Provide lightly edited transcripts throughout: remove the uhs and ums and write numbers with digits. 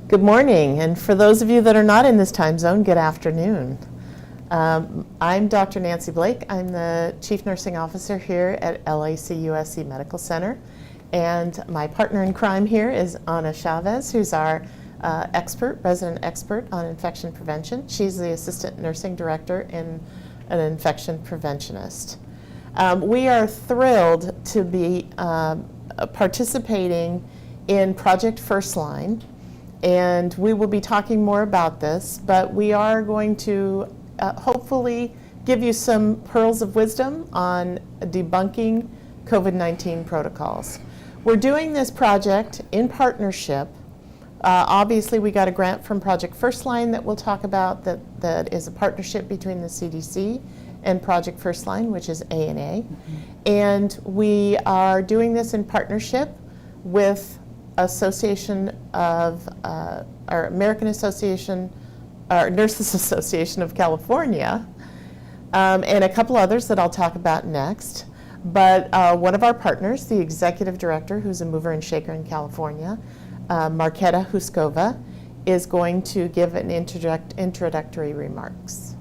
Good morning, and for those of you that are not in this time zone, good afternoon. I'm Dr. Nancy Blake. I'm the Chief Nursing Officer here at LAUSC Medical Center, and my partner in crime here is Ana Chavez, who's our resident expert on infection prevention. She's the Assistant Nursing Director and an infection preventionist. We are thrilled to be participating in Project First Line, and we will be talking more about this, but we are going to hopefully give you some pearls of wisdom on debunking COVID-19 protocols. We're doing this project in partnership. Obviously, we got a grant from Project First Line that we'll talk about that is a partnership between the CDC and Project First Line, which is ANA. And we are doing this in partnership with Association of, our American Association, or Nurses Association of California, and a couple others that I'll talk about next. But one of our partners, the executive director, who's a mover and shaker in California, Marketa Huskova, is going to give an introductory remarks.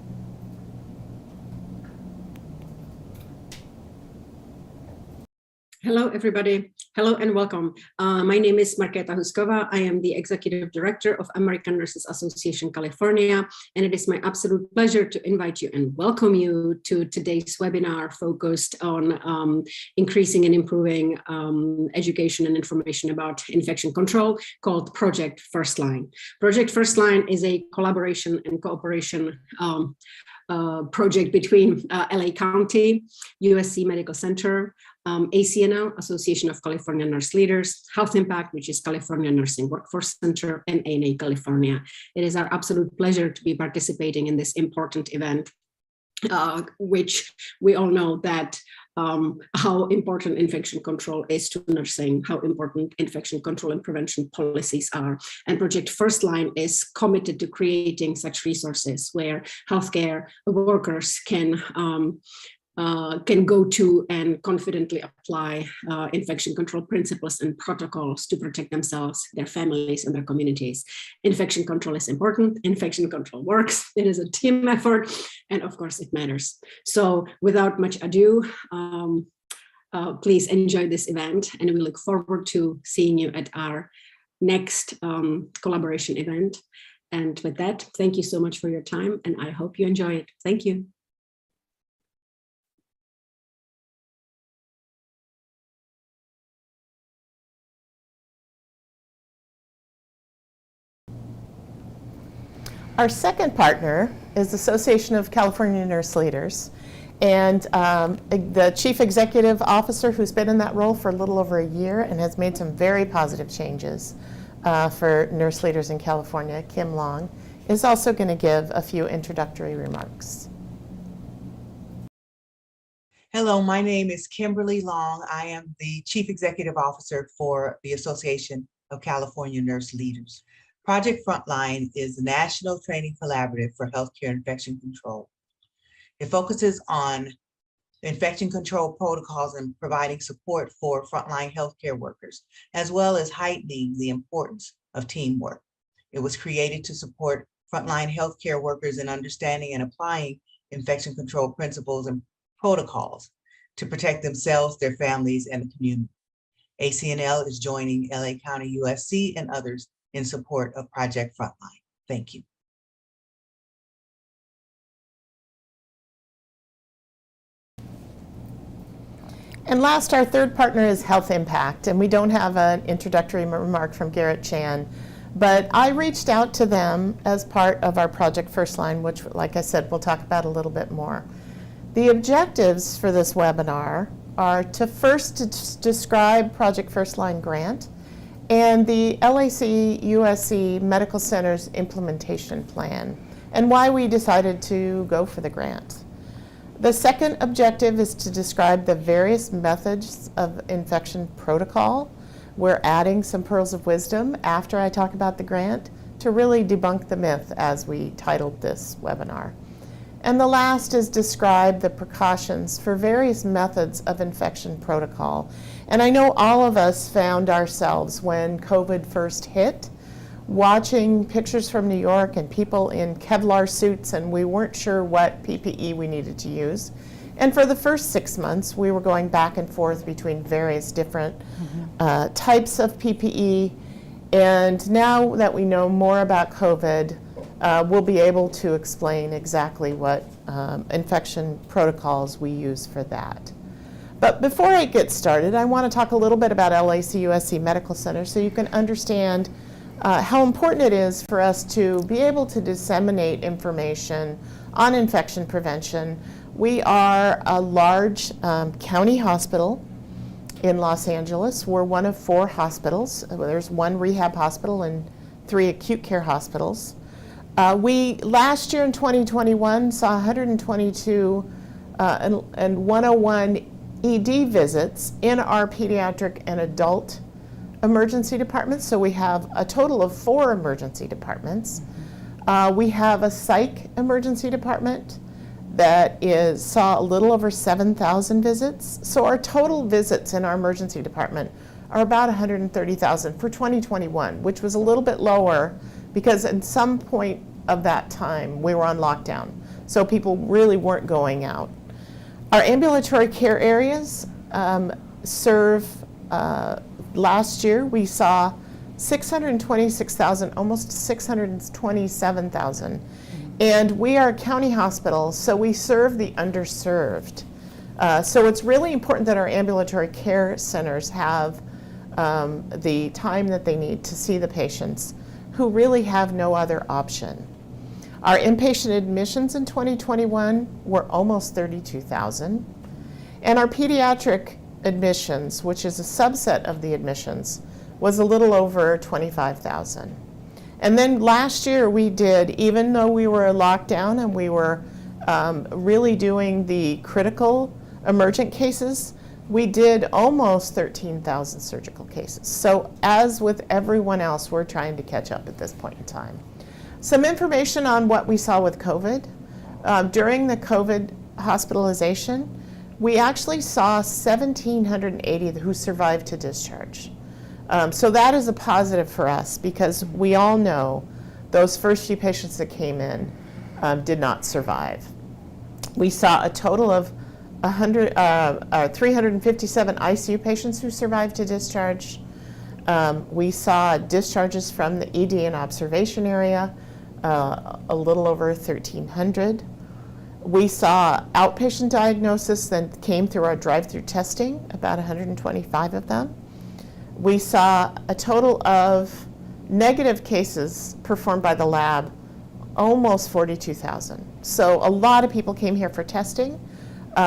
Hello, everybody. Hello and welcome. My name is Marketa Huskova. I am the Executive Director of American Nurses Association California, and it is my absolute pleasure to invite you and welcome you to today's webinar focused on increasing and improving education and information about infection control, called Project First Line. Project First Line is a collaboration and cooperation project between LA County, USC Medical Center, ACNL, Association of California Nurse Leaders, Health Impact, which is California Nursing Workforce Center, and ANA California. It is our absolute pleasure to be participating in this important event, which we all know that how important infection control is to nursing, how important infection control and prevention policies are. And Project First Line is committed to creating such resources where healthcare workers can go to and confidently apply infection control principles and protocols to protect themselves, their families, and their communities. Infection control is important. Infection control works. It is a team effort, and of course, it matters. So without much ado, please enjoy this event, and we look forward to seeing you at our next collaboration event. And with that, thank you so much for your time, and I hope you enjoy it. Thank you. Our second partner is the Association of California Nurse Leaders, and the Chief Executive Officer, who's been in that role for a little over a year and has made some very positive changes for nurse leaders in California, Kim Long, is also going to give a few introductory remarks. Hello, my name is Kimberly Long. I am the Chief Executive Officer for the Association of California Nurse Leaders. Project Frontline is a national training collaborative for healthcare infection control. It focuses on infection control protocols and providing support for frontline healthcare workers, as well as heightening the importance of teamwork. It was created to support frontline healthcare workers in understanding and applying infection control principles and protocols to protect themselves, their families, and the community. ACNL is joining LA County, USC, and others in support of Project Frontline. Thank you. And last, our third partner is Health Impact, and we don't have an introductory remark from Garrett Chan, but I reached out to them as part of our Project First Line, which, like I said, we'll talk about a little bit more. The objectives for this webinar are to first describe Project First Line grant and the LAC USC Medical Center's implementation plan, and why we decided to go for the grant. The second objective is to describe the various methods of infection protocol. We're adding some pearls of wisdom after I talk about the grant to really debunk the myth, as we titled this webinar. And the last is describe the precautions for various methods of infection protocol. And I know all of us found ourselves when COVID first hit watching pictures from New York and people in Kevlar suits, and we weren't sure what PPE we needed to use. And for the first 6 months, we were going back and forth between various different types of PPE. And now that we know more about COVID, we'll be able to explain exactly what infection protocols we use for that. But before I get started, I want to talk a little bit about LACUSC Medical Center so you can understand how important it is for us to be able to disseminate information on infection prevention. We are a large county hospital in Los Angeles. We're one of 4 hospitals. There's 1 rehab hospital and 3 acute care hospitals. We, last year in 2021, saw 122 and 101 ED visits in our pediatric and adult emergency departments. So we have a total of 4 emergency departments. We have a psych emergency department that saw a little over 7,000 visits. So our total visits in our emergency department are about 130,000 for 2021, which was a little bit lower because at some point of that time we were on lockdown. So people really weren't going out. Our ambulatory care areas serve, last year we saw 626,000, almost 627,000. And we are a county hospital, so we serve the underserved. So it's really important that our ambulatory care centers have the time that they need to see the patients who really have no other option. Our inpatient admissions in 2021 were almost 32,000. And our pediatric admissions, which is a subset of the admissions, was a little over 25,000. And then last year we did, even though we were locked down and we were really doing the critical emergent cases, we did almost 13,000 surgical cases. So as with everyone else, we're trying to catch up at this point in time. Some information on what we saw with COVID. During the COVID hospitalization, we actually saw 1,780 who survived to discharge. So that is a positive for us because we all know those first few patients that came in did not survive. We saw a total of 357 ICU patients who survived to discharge. We saw discharges from the ED and observation area, a little over 1,300. We saw outpatient diagnosis that came through our drive-through testing, about 125 of them. We saw a total of negative cases performed by the lab, almost 42,000. So a lot of people came here for testing.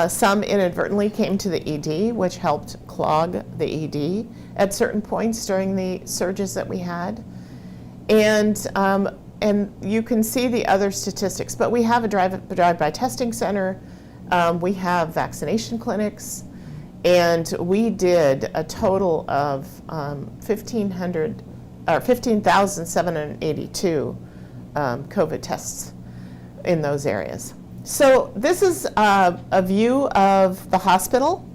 Some inadvertently came to the ED, which helped clog the ED at certain points during the surges that we had. And you can see the other statistics, but we have a drive-by testing center. We have vaccination clinics. And we did a total of 15,782 COVID tests in those areas. So this is a view of the hospital.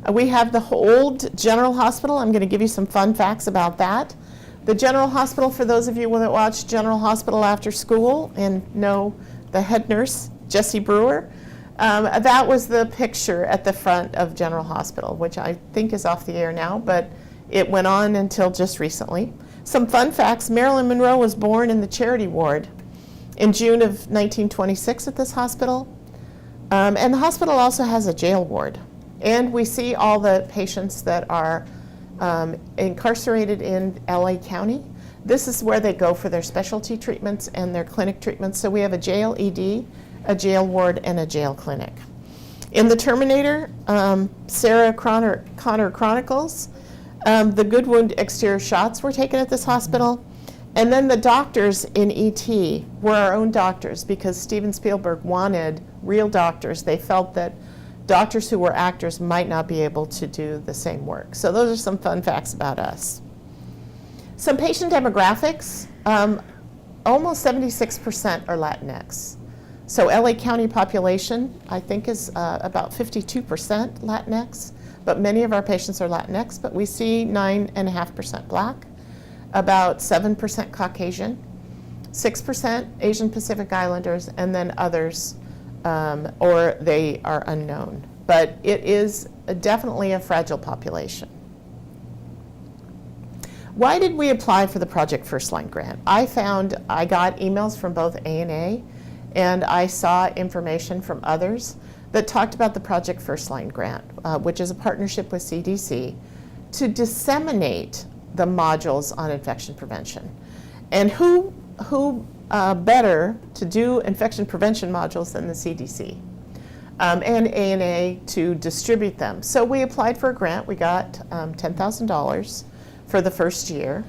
We have the old General Hospital. I'm going to give you some fun facts about that. The General Hospital, for those of you that watch General Hospital after school and know the head nurse, Jessie Brewer, that was the picture at the front of General Hospital, which I think is off the air now, but it went on until just recently. Some fun facts: Marilyn Monroe was born in the Charity Ward in June of 1926 at this hospital. And the hospital also has a jail ward. And we see all the patients that are incarcerated in LA County. This is where they go for their specialty treatments and their clinic treatments. So we have a jail ED, a jail ward, and a jail clinic. In the Terminator, Sarah Connor Chronicles, the good wound exterior shots were taken at this hospital. And then the doctors in ET were our own doctors because Steven Spielberg wanted real doctors. They felt that doctors who were actors might not be able to do the same work. So those are some fun facts about us. Some patient demographics, almost 76% are Latinx. So LA County population, I think, is about 52% Latinx, but many of our patients are Latinx, but we see 9.5% Black. about 7% Caucasian, 6% Asian Pacific Islanders, and then others, or they are unknown. But it is definitely a fragile population. Why did we apply for the Project First Line grant? I got emails from both ANA and I saw information from others that talked about the Project First Line grant, which is a partnership with CDC to disseminate the modules on infection prevention. And who better to do infection prevention modules than the CDC and ANA to distribute them. So we applied for a grant. We got $10,000 for the first year.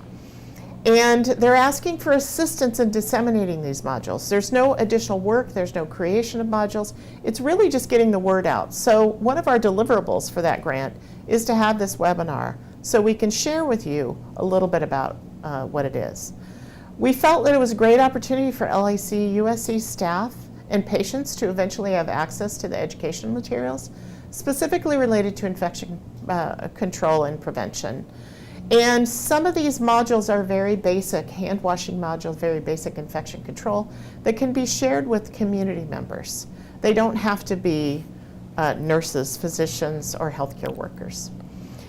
And they're asking for assistance in disseminating these modules. There's no additional work, there's no creation of modules. It's really just getting the word out. So one of our deliverables for that grant is to have this webinar so we can share with you a little bit about what it is. We felt that it was a great opportunity for LAC USC staff and patients to eventually have access to the educational materials, specifically related to infection control and prevention. And some of these modules are very basic hand washing modules, very basic infection control that can be shared with community members. They don't have to be nurses, physicians, or healthcare workers.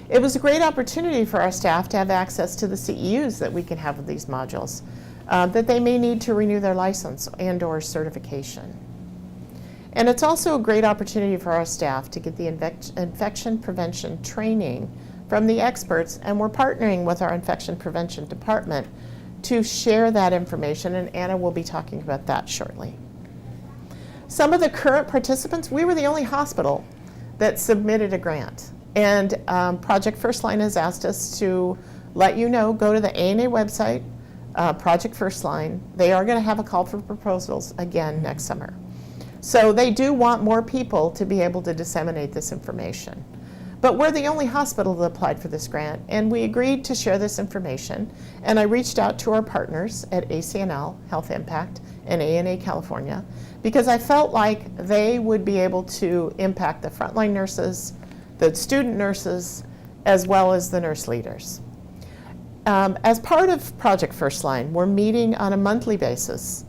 It was a great opportunity for our staff to have access to the CEUs that we can have with these modules that they may need to renew their license and or certification. And it's also a great opportunity for our staff to get the infection prevention training from the experts, and we're partnering with our infection prevention department to share that information, and Anna will be talking about that shortly. Some of the current participants, we were the only hospital that submitted a grant, and Project First Line has asked us to let you know, go to the ANA website, Project First Line. They are going to have a call for proposals again next summer. So they do want more people to be able to disseminate this information. But we're the only hospital that applied for this grant, and we agreed to share this information. And I reached out to our partners at ACNL, Health Impact, and ANA California, because I felt like they would be able to impact the frontline nurses, the student nurses, as well as the nurse leaders. As part of Project First Line, we're meeting on a monthly basis,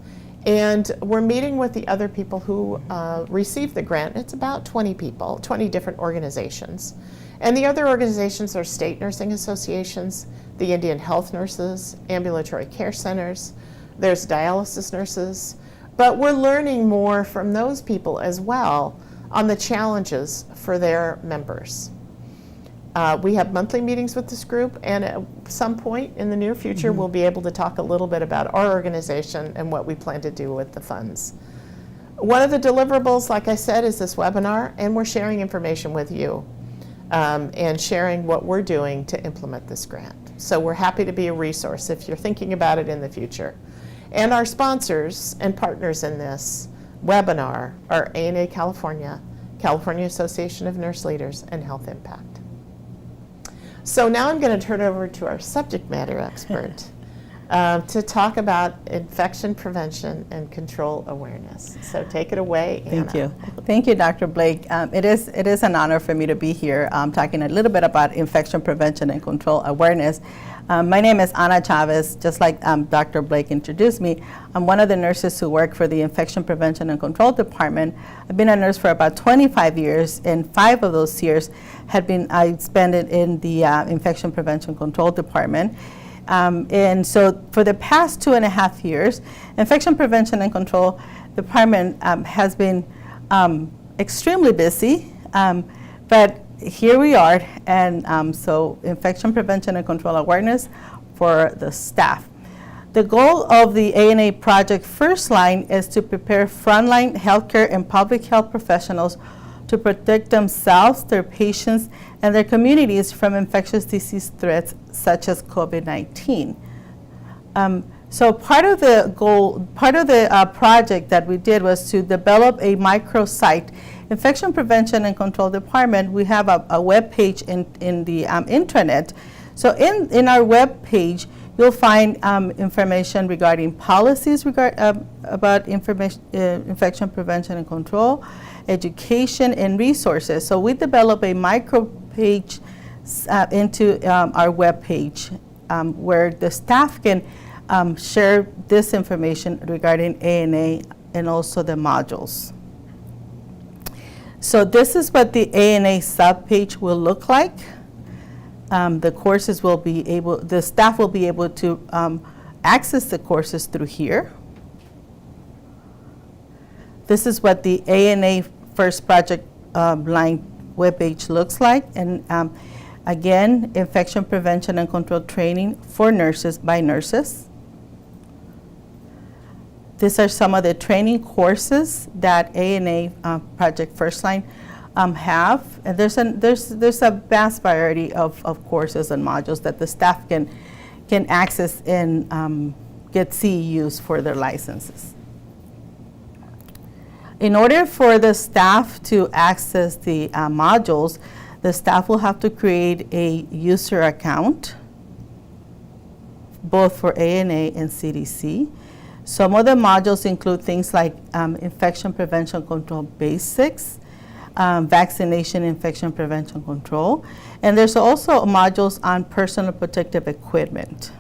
and we're meeting with the other people who received the grant. It's about 20 people, 20 different organizations. And the other organizations are state nursing associations, the Indian health nurses, ambulatory care centers, there's dialysis nurses. But we're learning more from those people as well on the challenges for their members. We have monthly meetings with this group, and at some point in the near future, we'll be able to talk a little bit about our organization and what we plan to do with the funds. One of the deliverables, like I said, is this webinar, and we're sharing information with you and sharing what we're doing to implement this grant. So we're happy to be a resource if you're thinking about it in the future. And our sponsors and partners in this webinar are ANA California, California Association of Nurse Leaders, and Health Impact. So now I'm going to turn over to our subject matter expert to talk about infection prevention and control awareness. So take it away, Anna. Thank you. Thank you, Dr. Blake. It is an honor for me to be here talking a little bit about infection prevention and control awareness. My name is Ana Chavez. Just like Dr. Blake introduced me, I'm one of the nurses who work for the Infection Prevention and Control Department. I've been a nurse for about 25 years, and 5 of those years I spent it in the Infection Prevention Control Department. And so for the past 2.5 years, Infection Prevention and Control Department has been extremely busy, but here we are, and so infection prevention and control awareness for the staff. The goal of the ANA Project First Line is to prepare frontline healthcare and public health professionals to protect themselves, their patients, and their communities from infectious disease threats such as COVID-19. So part of the project that we did was to develop a microsite. Infection Prevention and Control Department, we have a web page in the intranet. So in our web page, you'll find information regarding policies about infection prevention and control, education, and resources. So we develop a micro page into our web page. where the staff can share this information regarding ANA and also the modules. So this is what the ANA subpage will look like. The courses will be able, the staff will be able to access the courses through here. This is what the ANA First Project line webpage looks like. And again, infection prevention and control training for nurses by nurses. These are some of the training courses that ANA Project First Line have. And there's a vast variety of courses and modules that the staff can access and get CEUs for their licenses. In order for the staff to access the modules, the staff will have to create a user account, both for ANA and CDC. Some of the modules include things like infection prevention control basics, vaccination infection prevention control, and there's also modules on personal protective equipment.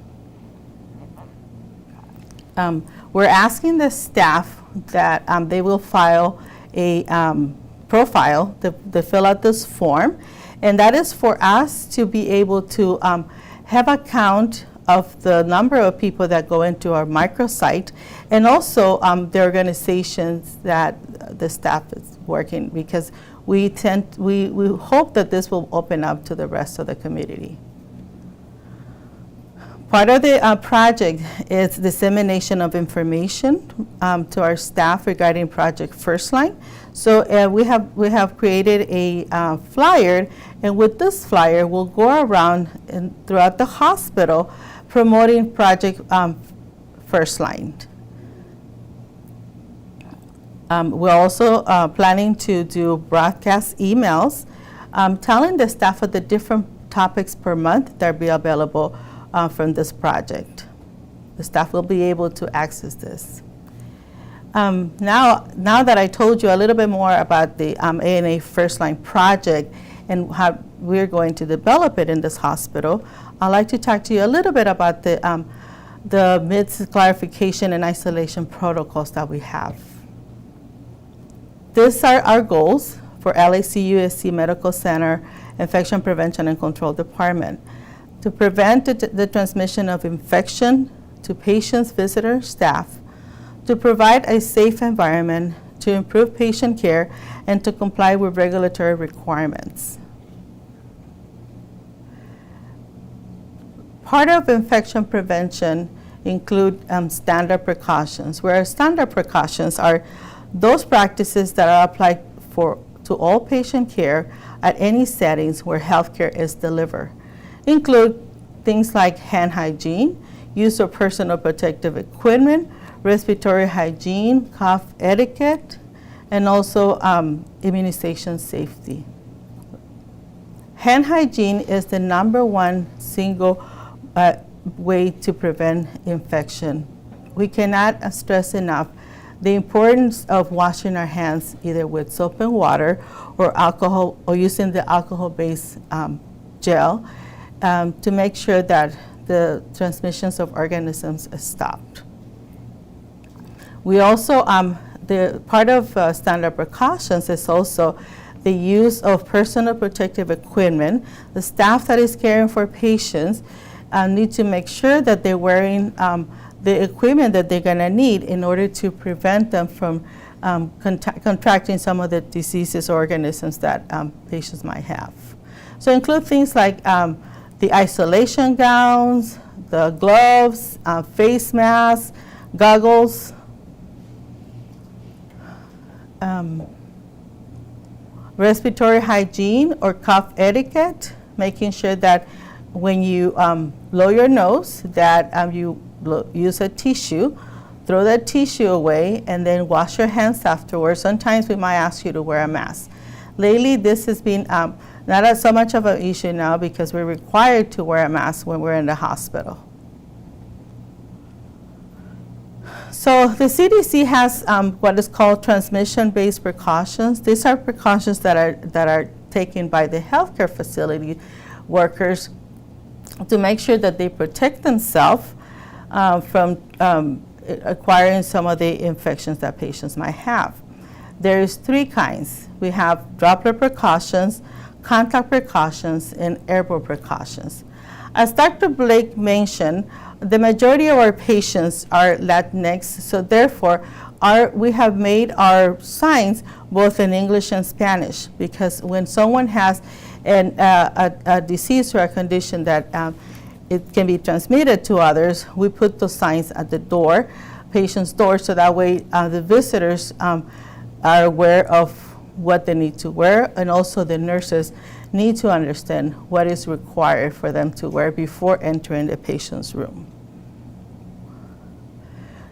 We're asking the staff that they will file a profile to fill out this form, and that is for us to be able to have a count of the number of people that go into our microsite, and also the organizations that the staff is working, because we hope that this will open up to the rest of the community. Part of the project is dissemination of information to our staff regarding Project First Line. So we have created a flyer, and with this flyer, we'll go around throughout the hospital promoting Project First Line. We're also planning to do broadcast emails telling the staff of the different topics per month that will be available from this project. The staff will be able to access this. Now that I told you a little bit more about the ANA First Line project and how we're going to develop it in this hospital, I'd like to talk to you a little bit about the MIDS clarification and isolation protocols that we have. These are our goals for LAC-USC Medical Center Infection Prevention and Control Department: to prevent the transmission of infection to patients, visitors, staff, to provide a safe environment, to improve patient care, and to comply with regulatory requirements. Part of infection prevention include standard precautions, where standard precautions are those practices that are applied to all patient care at any settings where healthcare is delivered. Include things like hand hygiene, use of personal protective equipment, respiratory hygiene, cough etiquette, and also immunization safety. Hand hygiene is the #1 single way to prevent infection. We cannot stress enough the importance of washing our hands either with soap and water or alcohol, or using the alcohol-based gel to make sure that the transmissions of organisms is stopped. We also, the part of standard precautions is also the use of personal protective equipment. The staff that is caring for patients need to make sure that they're wearing the equipment that they're going to need in order to prevent them from contracting some of the diseases or organisms that patients might have. So include things like the isolation gowns, the gloves, face masks, goggles, respiratory hygiene or cough etiquette, making sure that when you blow your nose that you use a tissue, throw that tissue away, and then wash your hands afterwards. Sometimes we might ask you to wear a mask. Lately, this has been not so much of an issue now because we're required to wear a mask when we're in the hospital. So the CDC has what is called transmission-based precautions. These are precautions that are taken by the healthcare facility workers to make sure that they protect themselves from acquiring some of the infections that patients might have. There's 3 kinds. We have droplet precautions, contact precautions, and airborne precautions. As Dr. Blake mentioned, the majority of our patients are Latinx, so therefore we have made our signs both in English and Spanish, because when someone has a disease or a condition that it can be transmitted to others, we put those signs at the door, patient's door, so that way the visitors are aware of what they need to wear, and also the nurses need to understand what is required for them to wear before entering the patient's room.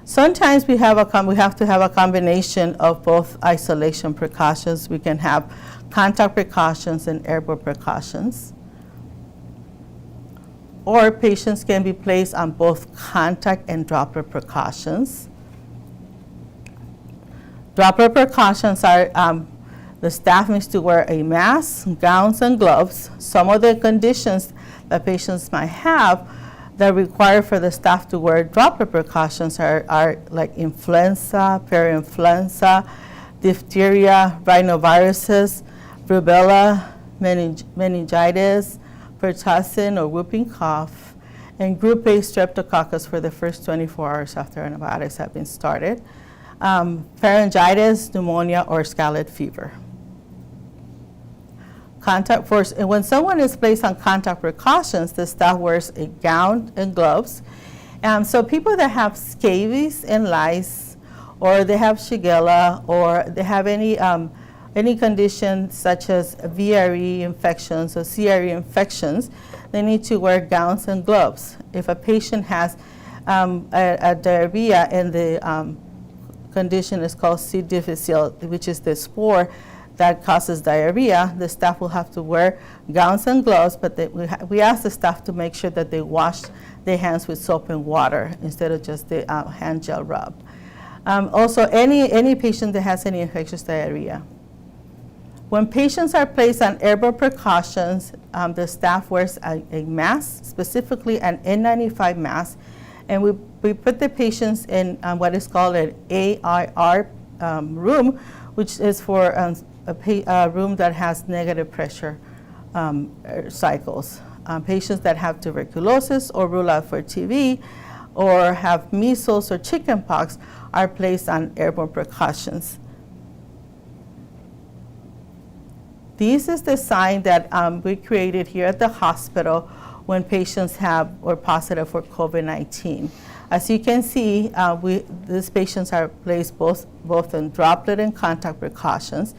Sometimes we have to have a combination of both isolation precautions. We can have contact precautions and airborne precautions. Or patients can be placed on both contact and droplet precautions. Droplet precautions are the staff needs to wear a mask, gowns, and gloves. Some of the conditions that patients might have that require for the staff to wear droplet precautions are like influenza, parainfluenza, diphtheria, rhinoviruses, rubella, meningitis, pertussin or whooping cough, and group A streptococcus for the first 24 hours after antibiotics have been started, pharyngitis, pneumonia, or scarlet fever. Contact force, and when someone is placed on contact precautions, the staff wears a gown and gloves. So people that have scabies and lice, or they have Shigella, or they have any condition such as VRE infections or CRE infections, they need to wear gowns and gloves. If a patient has a diarrhea and the condition is called C. difficile, which is the spore that causes diarrhea, the staff will have to wear gowns and gloves, but we ask the staff to make sure that they wash their hands with soap and water instead of just the hand gel rub. Also, any patient that has any infectious diarrhea. When patients are placed on airborne precautions, the staff wears a mask, specifically an N95 mask, and we put the patients in what is called an AIR room, which is for a room that has negative pressure cycles. Patients that have tuberculosis or rule out for TB or have measles or chickenpox are placed on airborne precautions. This is the sign that we created here at the hospital when patients are positive for COVID-19. As you can see, these patients are placed both in droplet and contact precautions.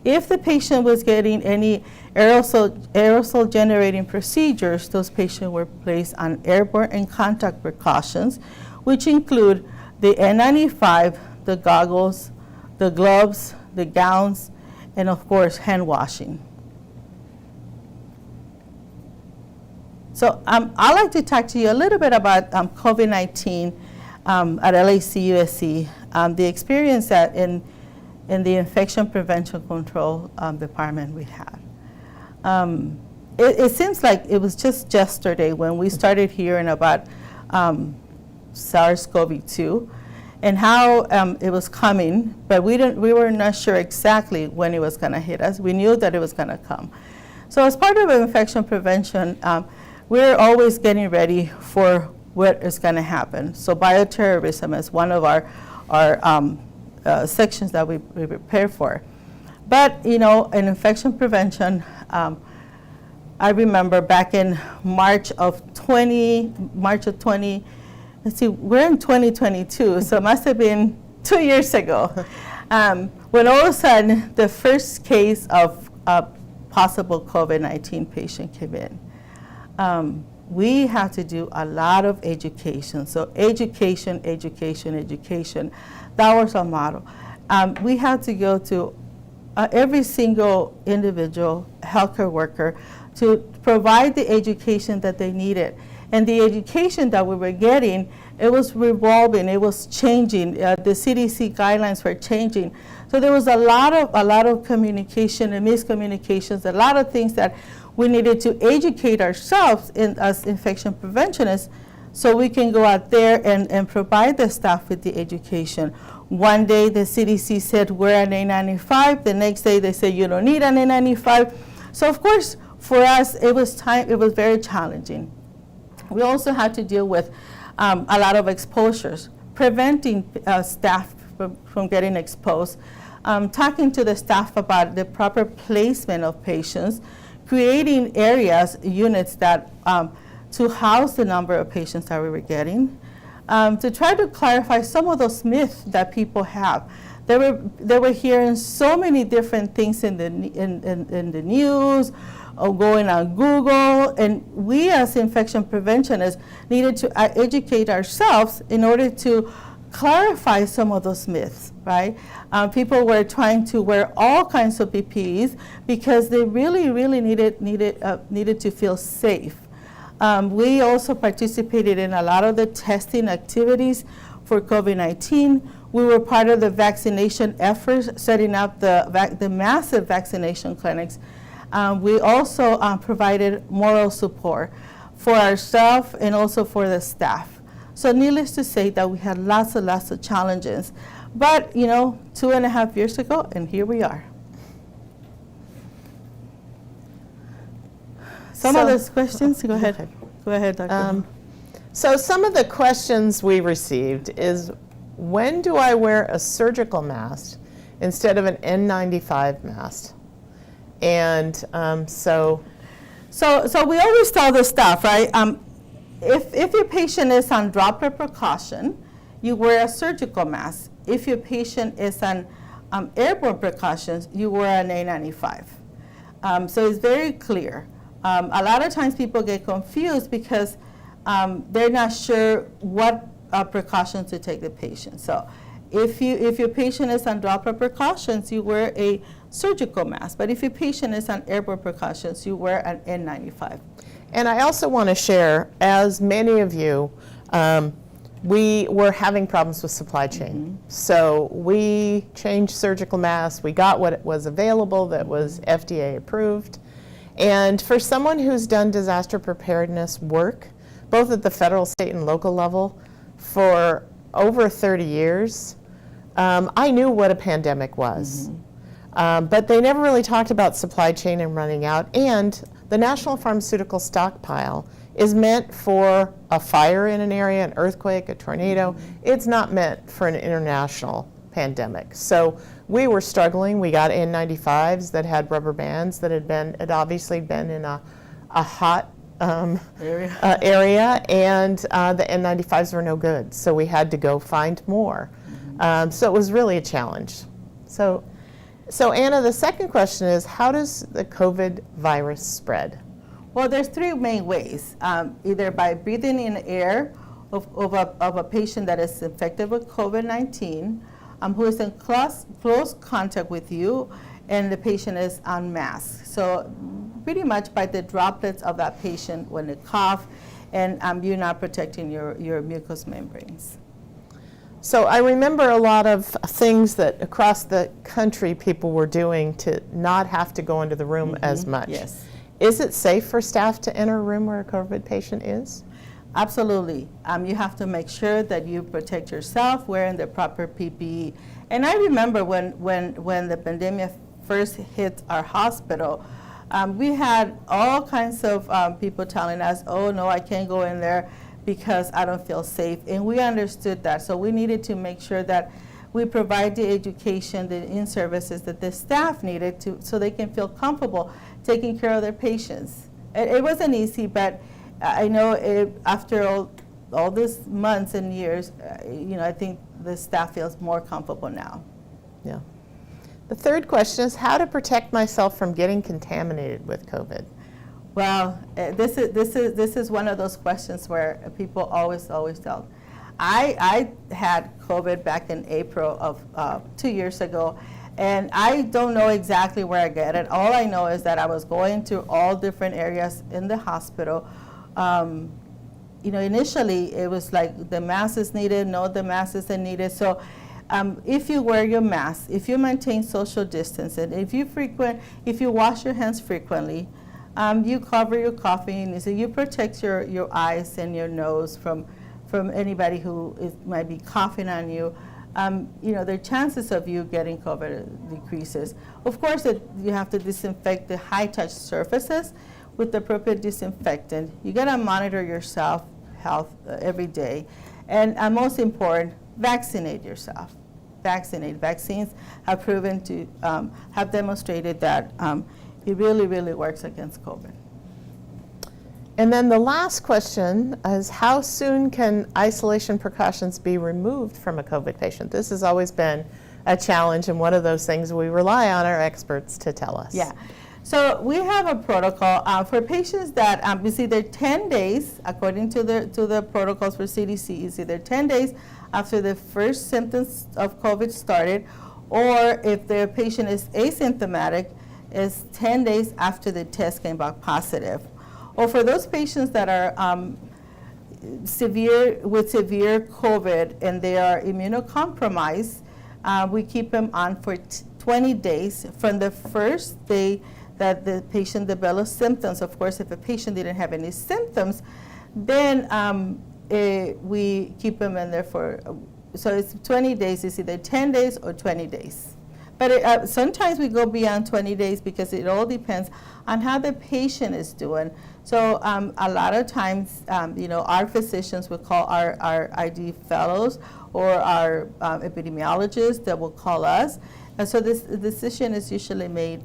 If the patient was getting any aerosol generating procedures, those patients were placed on airborne and contact precautions, which include the N95, the goggles, the gloves, the gowns, and of course, hand washing. So I'd like to talk to you a little bit about COVID-19 at LAC USC, the experience that in the infection prevention control department we had. It seems like it was just yesterday when we started hearing about SARS-CoV-2 and how it was coming, but we were not sure exactly when it was going to hit us. We knew that it was going to come. So as part of infection prevention, we're always getting ready for what is going to happen. So bioterrorism is one of our sections that we prepare for. But in infection prevention, I remember back in March of 20, let's see, we're in 2022, so it must have been 2 years ago, when all of a sudden the first case of a possible COVID-19 patient came in. We have to do a lot of education. So education. That was our model. We had to go to every single individual healthcare worker to provide the education that they needed. And the education that we were getting, it was revolving, it was changing. The CDC guidelines were changing. So there was a lot of communication and miscommunications, a lot of things that we needed to educate ourselves as infection preventionists so we can go out there and provide the staff with the education. One day the CDC said wear an N95, the next day they say you don't need an N95. So of course, for us, it was very challenging. We also had to deal with a lot of exposures, preventing staff from getting exposed, talking to the staff about the proper placement of patients, creating areas, units that to house the number of patients that we were getting, to try to clarify some of those myths that people have. They were hearing so many different things in the news, or going on Google, and we as infection preventionists needed to educate ourselves in order to clarify some of those myths, right? People were trying to wear all kinds of PPEs because they really needed to feel safe. We also participated in a lot of the testing activities for COVID-19. We were part of the vaccination efforts, setting up the massive vaccination clinics. We also provided moral support for ourselves and also for the staff. So needless to say that we had lots of challenges. But, 2.5 years ago, and here we are. Some of those questions, go ahead. Go ahead, Dr. So some of the questions we received is, when do I wear a surgical mask instead of an N95 mask? And so we always tell the staff, right? If your patient is on droplet precaution, you wear a surgical mask. If your patient is on airborne precautions, you wear an N95. So it's very clear. A lot of times people get confused because they're not sure what precautions to take the patient. So if your patient is on droplet precautions, you wear a surgical mask. But if your patient is on airborne precautions, you wear an N95. And I also want to share, as many of you, we were having problems with supply chain. So we changed surgical masks. We got what was available that was FDA approved. And for someone who's done disaster preparedness work, both at the federal, state, and local level, for over 30 years, I knew what a pandemic was. But they never really talked about supply chain and running out. And the National Pharmaceutical Stockpile is meant for a fire in an area, an earthquake, a tornado. It's not meant for an international pandemic. So we were struggling. We got N95s that had rubber bands that had obviously been in a hot area, and the N95s were no good. So we had to go find more. So it was really a challenge. So Anna, the second question is, how does the COVID virus spread? Well, there's three main ways. Either by breathing in air of a patient that is infected with COVID-19, who is in close contact with you, and the patient is unmasked. So pretty much by the droplets of that patient when they cough, and you're not protecting your mucous membranes. So I remember a lot of things that across the country people were doing to not have to go into the room as much. Yes. Is it safe for staff to enter a room where a COVID patient is? Absolutely. You have to make sure that you protect yourself wearing the proper PPE. And I remember when the pandemic first hit our hospital, we had all kinds of people telling us, oh no, I can't go in there because I don't feel safe. And we understood that. So we needed to make sure that we provide the education, the in-services that the staff needed so they can feel comfortable taking care of their patients. It wasn't easy, but I know after all these months and years, I think the staff feels more comfortable now. Yeah. The third question is how to protect myself from getting contaminated with COVID. Well, this is one of those questions where people always tell. I had COVID back in April of 2 years ago, and I don't know exactly where I get it. All I know is that I was going to all different areas in the hospital. Initially it was like the mask is needed, no, the mask isn't needed. So if you wear your mask, if you maintain social distance, and if you wash your hands frequently, you cover your coughing. So you protect your eyes and your nose from anybody who might be coughing on you. The chances of you getting COVID decreases. Of course, you have to disinfect the high-touch surfaces with the appropriate disinfectant. You gotta monitor your health every day. And most important, vaccinate yourself. Vaccinate. Vaccines have proven to, have demonstrated that it really, really works against COVID. And then the last question is, how soon can isolation precautions be removed from a COVID patient? This has always been a challenge and one of those things we rely on our experts to tell us. Yeah. So we have a protocol for patients that it's either 10 days, according to the protocols for CDC, it's either 10 days after the first symptoms of COVID started, or if the patient is asymptomatic, is 10 days after the test came back positive. Or for those patients that are severe COVID and they are immunocompromised, we keep them on for 20 days from the first day that the patient develops symptoms. Of course, if a patient didn't have any symptoms, then we keep them in there for, so it's 20 days, it's either 10 days or 20 days. But sometimes we go beyond 20 days because it all depends on how the patient is doing. So a lot of times, our physicians will call our ID fellows or our epidemiologists that will call us. And so this decision is usually made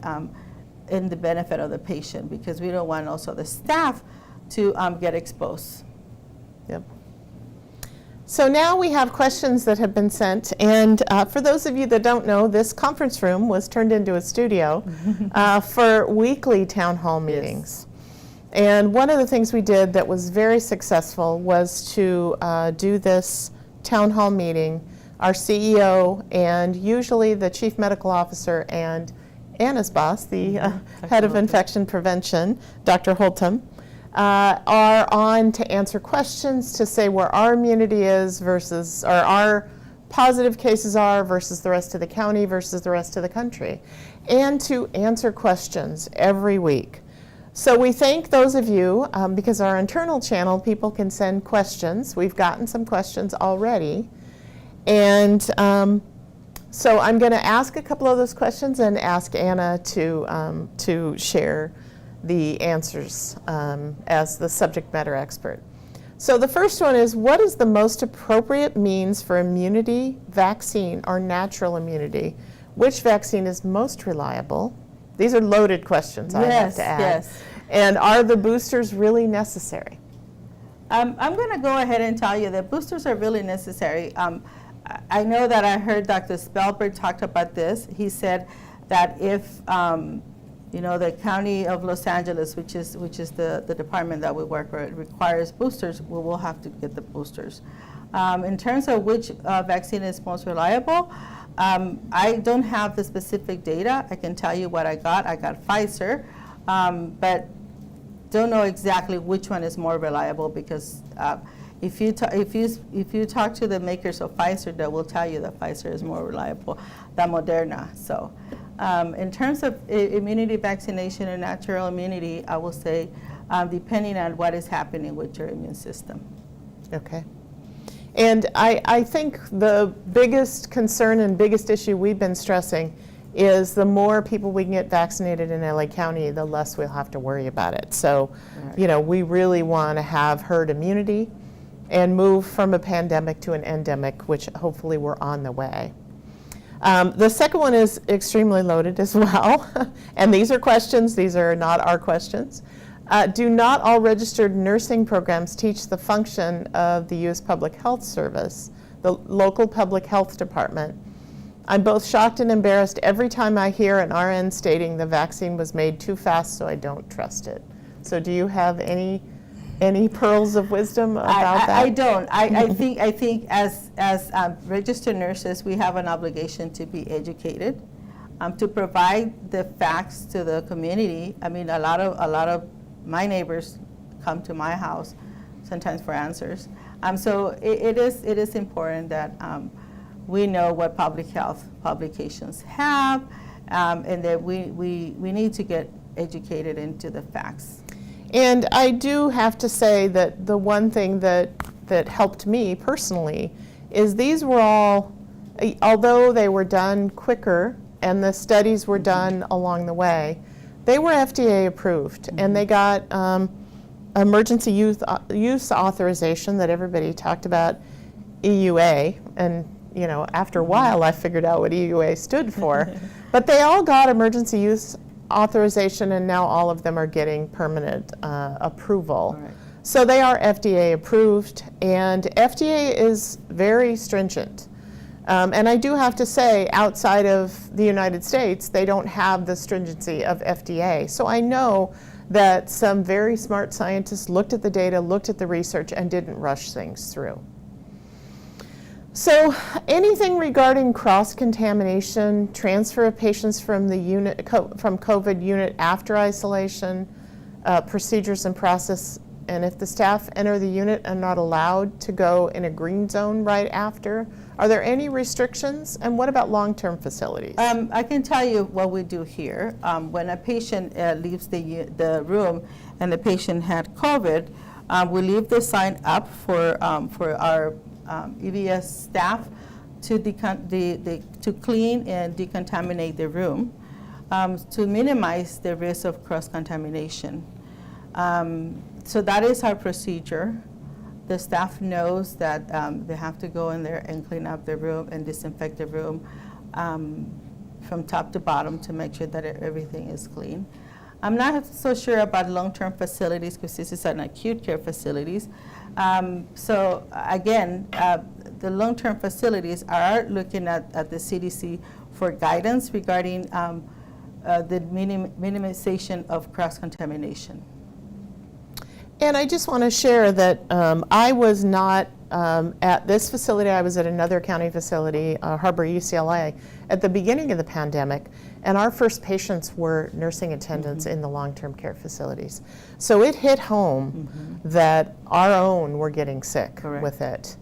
in the benefit of the patient, because we don't want also the staff to get exposed. Yep. So now we have questions that have been sent, and for those of you that don't know, this conference room was turned into a studio for weekly town hall meetings. Yes. And one of the things we did that was very successful was to do this town hall meeting. Our CEO and usually the chief medical officer and Anna's boss, the head of infection prevention, Dr. Holtum, are on to answer questions, to say where our immunity is versus, or our positive cases are versus the rest of the county versus the rest of the country, and to answer questions every week. So we thank those of you, because our internal channel, people can send questions. We've gotten some questions already. And so I'm going to ask a couple of those questions and ask Anna to share the answers as the subject matter expert. So the first one is, what is the most appropriate means for immunity, vaccine, or natural immunity? Which vaccine is most reliable? These are loaded questions, I have to add. Yes. And are the boosters really necessary? I'm going to go ahead and tell you that boosters are really necessary. I know that I heard Dr. Spelberg talked about this. He said that if the county of Los Angeles, which is the department that we work with, requires boosters, we will have to get the boosters. In terms of which vaccine is most reliable, I don't have the specific data. I can tell you what I got. I got Pfizer, but don't know exactly which one is more reliable, because if you talk to the makers of Pfizer, they will tell you that Pfizer is more reliable than Moderna. So in terms of immunity, vaccination, and natural immunity, I will say depending on what is happening with your immune system. Okay. And I think the biggest concern and biggest issue we've been stressing is the more people we can get vaccinated in LA County, the less we'll have to worry about it. So, we really want to have herd immunity and move from a pandemic to an endemic, which hopefully we're on the way. The second one is extremely loaded as well. And these are questions, these are not our questions. Do not all registered nursing programs teach the function of the U.S. Public Health Service, the local public health department? I'm both shocked and embarrassed every time I hear an RN stating the vaccine was made too fast, so I don't trust it. So do you have any pearls of wisdom about that? I don't. I think as registered nurses, we have an obligation to be educated, to provide the facts to the community. I mean, a lot of my neighbors come to my house sometimes for answers. So it is important that we know what public health publications have, and that we need to get educated into the facts. And I do have to say that the one thing that helped me personally is these were all, although they were done quicker and the studies were done along the way, they were FDA approved, and they got emergency use authorization that everybody talked about, EUA, and you know, after a while I figured out what EUA stood for. But they all got emergency use authorization, and now all of them are getting permanent approval. Right. So they are FDA approved, and FDA is very stringent. And I do have to say, outside of the United States, they don't have the stringency of FDA. So I know that some very smart scientists looked at the data, looked at the research, and didn't rush things through. So anything regarding cross-contamination, transfer of patients from the unit, from COVID unit after isolation, procedures and process, and if the staff enter the unit and not allowed to go in a green zone right after, are there any restrictions? And what about long-term facilities? I can tell you what we do here. When a patient leaves the room and the patient had COVID, we leave the sign up for our EVS staff to clean and decontaminate the room to minimize the risk of cross-contamination. So that is our procedure. The staff knows that they have to go in there and clean up the room and disinfect the room from top to bottom to make sure that everything is clean. I'm not so sure about long-term facilities because this is an acute care facilities. So again, the long-term facilities are looking at the CDC for guidance regarding the minimization of cross-contamination. And I just want to share that I was not at this facility. I was at another county facility, Harbor UCLA, at the beginning of the pandemic, and our first patients were nursing attendants in the long-term care facilities. So it hit home that our own were getting sick with it.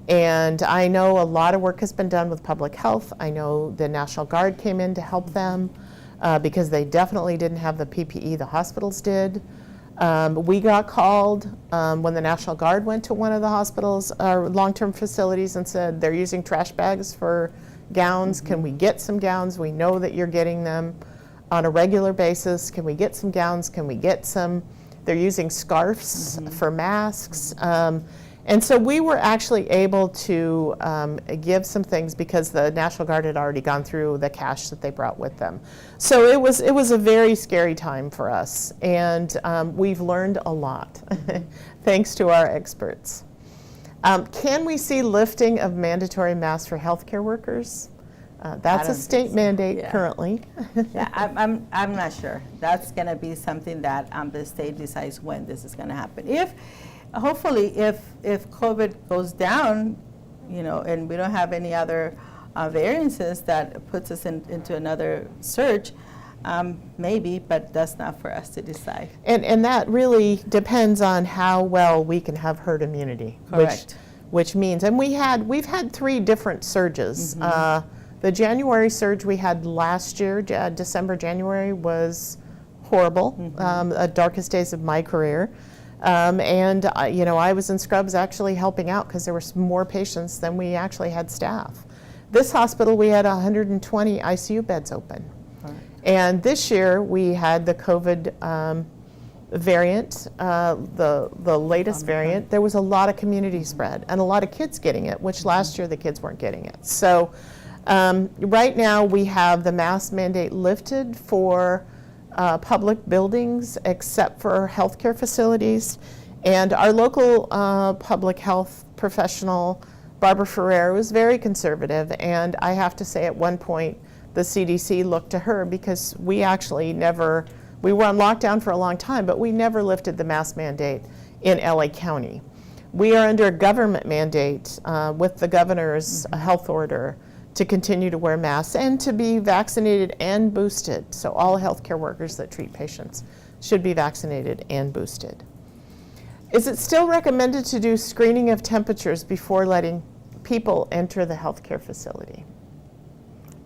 And I know a lot of work has been done with public health. I know the National Guard came in to help them because they definitely didn't have the PPE the hospitals did. We got called when the National Guard went to one of the hospitals, long-term facilities, and said they're using trash bags for gowns. Can we get some gowns? We know that you're getting them on a regular basis. Can we get some gowns? Can we get some? They're using scarves for masks. And so we were actually able to give some things because the National Guard had already gone through the cash that they brought with them. So it was a very scary time for us, and we've learned a lot thanks to our experts. Can we see lifting of mandatory masks for healthcare workers? That's a state mandate currently. Yeah, I'm not sure. That's going to be something that the state decides when this is going to happen. Hopefully, if COVID goes down, you know, and we don't have any other variances that puts us into another surge, maybe, but that's not for us to decide. And that really depends on how well we can have herd immunity. Correct. Which means, and we've had 3 different surges. The January surge we had last year, December, January, was horrible, the darkest days of my career. And you know, I was in scrubs actually helping out because there were more patients than we actually had staff. This hospital, we had 120 ICU beds open. Right. And this year we had the COVID variant, the latest variant. There was a lot of community spread and a lot of kids getting it, which last year the kids weren't getting it. So right now we have the mask mandate lifted for public buildings except for healthcare facilities. And our local public health professional, Barbara Ferrer, was very conservative. And I have to say at one point, the CDC looked to her because we actually never, we were on lockdown for a long time, but we never lifted the mask mandate in LA County. We are under a government mandate with the governor's health order to continue to wear masks and to be vaccinated and boosted. So all healthcare workers that treat patients should be vaccinated and boosted. Is it still recommended to do screening of temperatures before letting people enter the healthcare facility?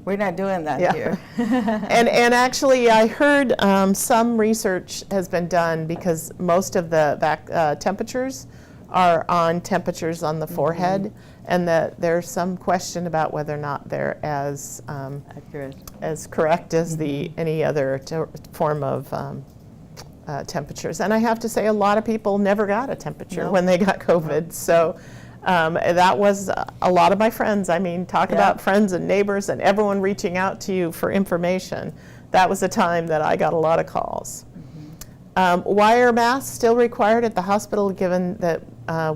We're not doing that Yeah. here. And actually, I heard some research has been done because most of the temperatures are on temperatures on the forehead, and that there's some question about whether or not they're as Accurate. as correct as any other form of temperatures. And I have to say, a lot of people never got a temperature when they got COVID. So that was a lot of my friends. I mean, talk about friends and neighbors and everyone reaching out to you for information. That was a time that I got a lot of calls. Why are masks still required at the hospital, given that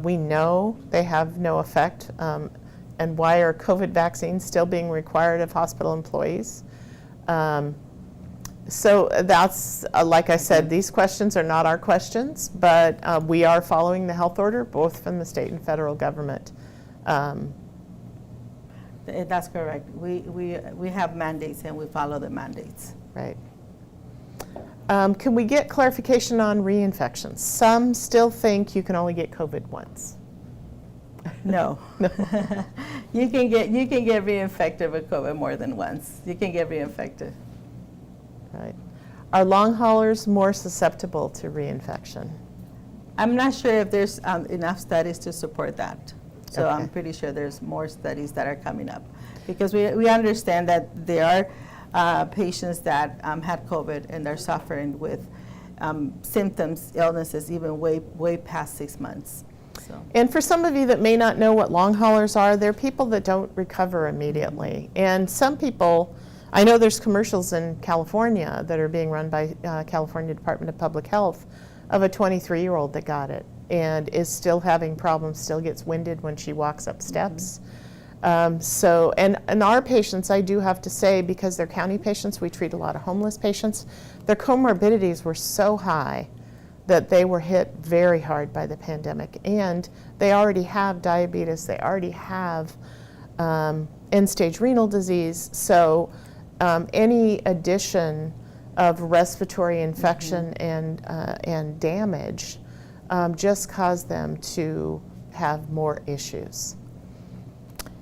we know they have no effect? And why are COVID vaccines still being required of hospital employees? So that's, like I said, these questions are not our questions, but we are following the health order, both from the state and federal government. That's correct. We have mandates and we follow the mandates. Right. Can we get clarification on reinfections? Some still think you can only get COVID once. No. No. You can get reinfected with COVID more than once. You can get reinfected. Right. Are long haulers more susceptible to reinfection? I'm not sure if there's enough studies to support that. So Okay. I'm pretty sure there's more studies that are coming up. Because we understand that there are patients that had COVID and they're suffering with symptoms, illnesses, even way past 6 months. So. And for some of you that may not know what long haulers are, they're people that don't recover immediately. And some people, I know there's commercials in California that are being run by California Department of Public Health of a 23-year-old that got it and is still having problems, still gets winded when she walks up steps. So, and our patients, I do have to say, because they're county patients, we treat a lot of homeless patients, their comorbidities were so high that they were hit very hard by the pandemic. And they already have diabetes, they already have end-stage renal disease. So any addition of respiratory infection and damage just caused them to have more issues.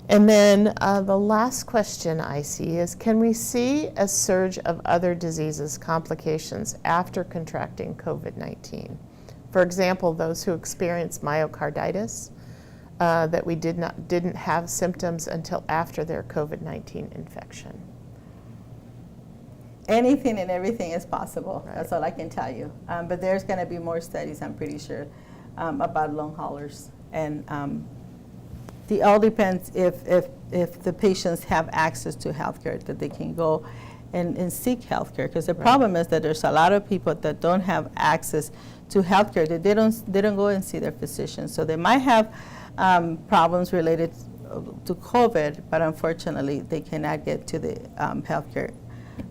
And then the last question I see is, can we see a surge of other diseases, complications after contracting COVID-19? For example, those who experience myocarditis, that we didn't have symptoms until after their COVID-19 infection. Anything and everything is possible. Right. That's all I can tell you. But there's going to be more studies, I'm pretty sure, about long haulers. And it all depends if the patients have access to healthcare, that they can go and seek healthcare. Because the problem is that there's a lot of people that don't have access to healthcare, that they don't go and see their physician. So they might have problems related to COVID, but unfortunately they cannot get to the healthcare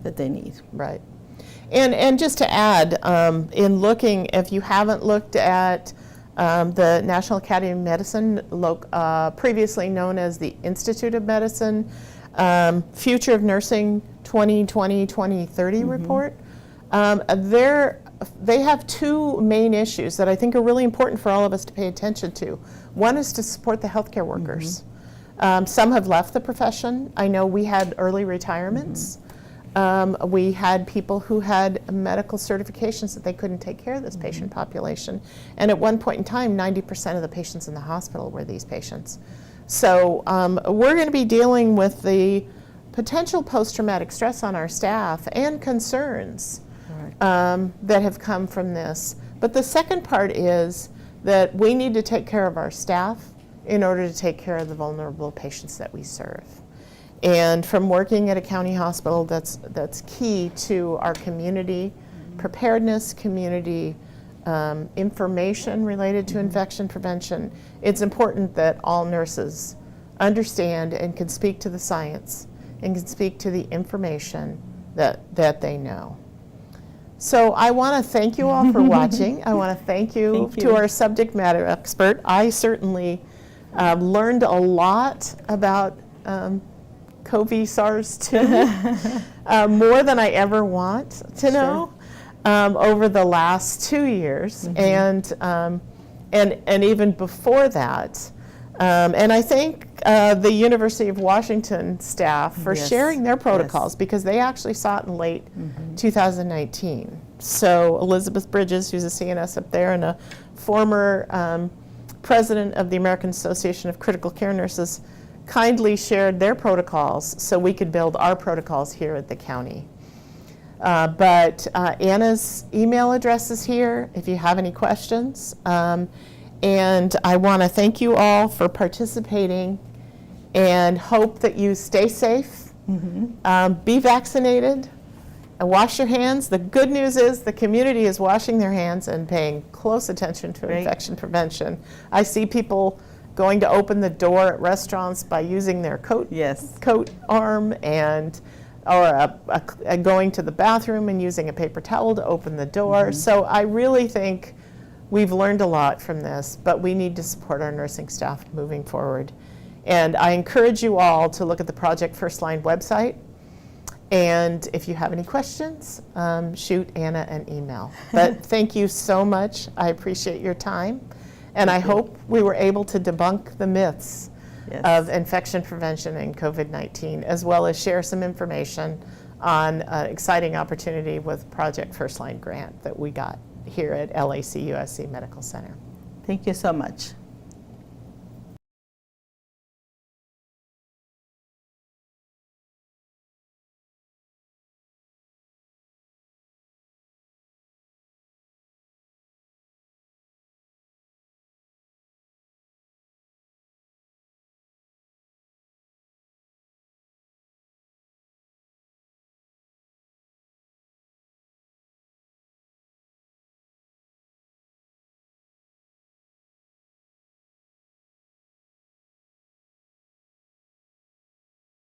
that they need. Right. And just to add, in looking, if you haven't looked at the National Academy of Medicine, previously known as the Institute of Medicine, Future of Nursing 2020-2030 report, they have two main issues that I think are really important for all of us to pay attention to. One is to support the healthcare workers. Some have left the profession. I know we had early retirements. We had people who had medical certifications that they couldn't take care of this patient population. And at one point in time, 90% of the patients in the hospital were these patients. So we're going to be dealing with the potential post-traumatic stress on our staff and concerns that have come from this. But the second part is that we need to take care of our staff in order to take care of the vulnerable patients that we serve. And from working at a county hospital, that's key to our community preparedness, community information related to infection prevention. It's important that all nurses understand and can speak to the science and can speak to the information that they know. So I want to thank you all for watching. I want to thank you to our subject matter expert. I certainly learned a lot about COVID SARS-2, more than I ever want to know over the last 2 years, and even before that, And I thank the University of Washington staff for Yes, sharing their yes. protocols because they actually saw it in late 2019. So Elizabeth Bridges, who's a CNS up there and a former president of the American Association of Critical Care Nurses, kindly shared their protocols so we could build our protocols here at the county. But Anna's email address is here if you have any questions. And I want to thank you all for participating and hope that you stay safe, be vaccinated, and wash your hands. The good news is the community is washing their hands and paying close attention to infection prevention. I see people going to open the door at restaurants by using their coat arm and or going to the bathroom and using a paper towel to open the door. So I really think we've learned a lot from this, but we need to support our nursing staff moving forward. And I encourage you all to look at the Project First Line website. And if you have any questions, shoot Anna an email. But thank you so much. I appreciate your time. And I hope we were able to debunk the myths of infection prevention and COVID-19, as well as share some information on an exciting opportunity with Project First Line grant that we got here at LAC USC Medical Center. Thank you so much.